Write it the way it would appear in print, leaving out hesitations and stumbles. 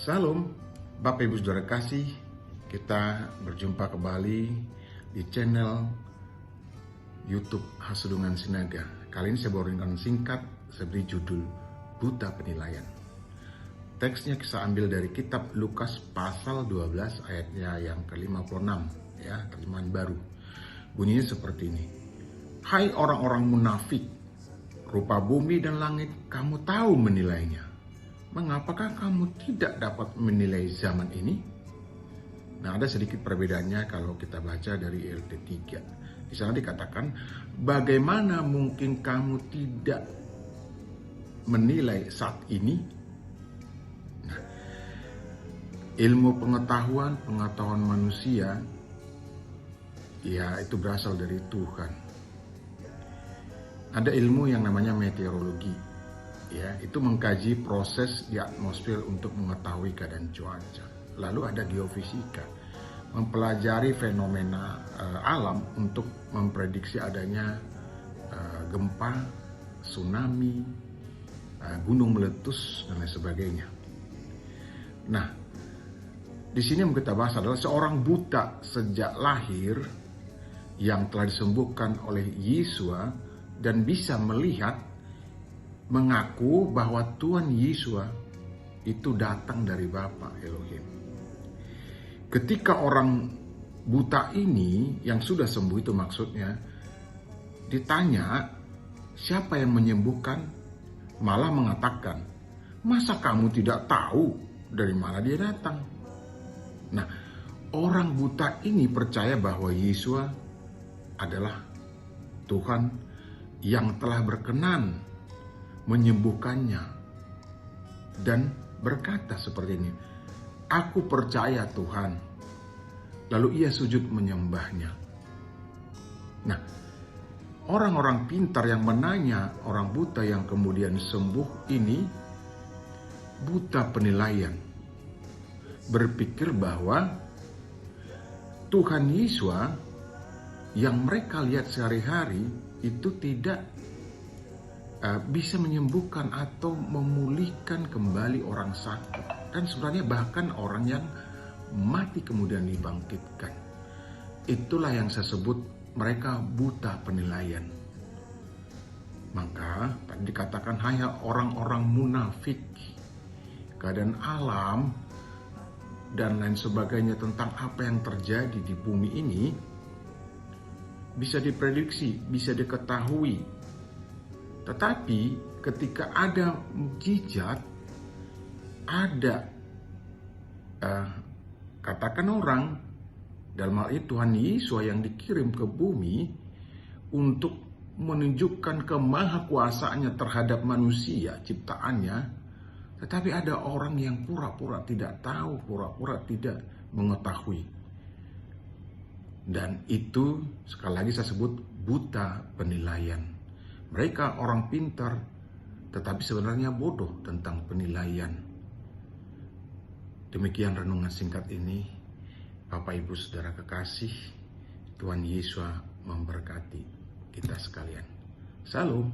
Salam, Bapak Ibu Saudara kasih, kita berjumpa kembali di channel YouTube Hasudungan Sinaga. Kali ini saya bawakan singkat, saya beri judul Buta Penilaian. Teksnya saya ambil dari kitab Lukas pasal 12 ayatnya yang ke-56, ya, terjemahan baru. Bunyinya seperti ini. Hai orang-orang munafik, rupa bumi dan langit kamu tahu menilainya. Mengapakah kamu tidak dapat menilai zaman ini? Nah, ada sedikit perbedaannya kalau kita baca dari LT 3. Di sana dikatakan, bagaimana mungkin kamu tidak menilai saat ini? Nah, ilmu pengetahuan manusia, ya itu berasal dari Tuhan. Ada ilmu yang namanya meteorologi. Ya, itu mengkaji proses di atmosfer untuk mengetahui keadaan cuaca. Lalu ada geofisika, mempelajari fenomena alam untuk memprediksi adanya gempa, tsunami, gunung meletus dan lain sebagainya. Nah, di sini yang kita bahas adalah seorang buta sejak lahir yang telah disembuhkan oleh Yesua dan bisa melihat, mengaku bahwa Tuhan Yesua itu datang dari Bapa Elohim. Ketika orang buta ini yang sudah sembuh itu maksudnya ditanya siapa yang menyembuhkan, malah mengatakan, masa kamu tidak tahu dari mana dia datang? Nah, orang buta ini percaya bahwa Yesua adalah Tuhan yang telah berkenan menyembuhkannya dan berkata seperti ini, aku percaya Tuhan. Lalu ia sujud menyembahnya. Nah, orang-orang pintar yang menanya orang buta yang kemudian sembuh ini buta penilaian, berpikir bahwa Tuhan Yesua yang mereka lihat sehari-hari itu tidak bisa menyembuhkan atau memulihkan kembali orang sakit. Dan sebenarnya bahkan orang yang mati kemudian dibangkitkan. Itulah yang saya sebut mereka buta penilaian. Maka tadi dikatakan hanya orang-orang munafik. Keadaan alam dan lain sebagainya tentang apa yang terjadi di bumi ini bisa diprediksi, bisa diketahui. Tetapi ketika ada mukjizat, ada katakan orang, dalam hal itu Tuhan Yesus yang dikirim ke bumi untuk menunjukkan kemahakuasaannya terhadap manusia, ciptaannya, tetapi ada orang yang pura-pura tidak tahu, pura-pura tidak mengetahui. Dan itu sekali lagi saya sebut buta penilaian. Mereka orang pintar, tetapi sebenarnya bodoh tentang penilaian. Demikian renungan singkat ini. Bapak Ibu Saudara kekasih, Tuhan Yesus memberkati kita sekalian. Salam.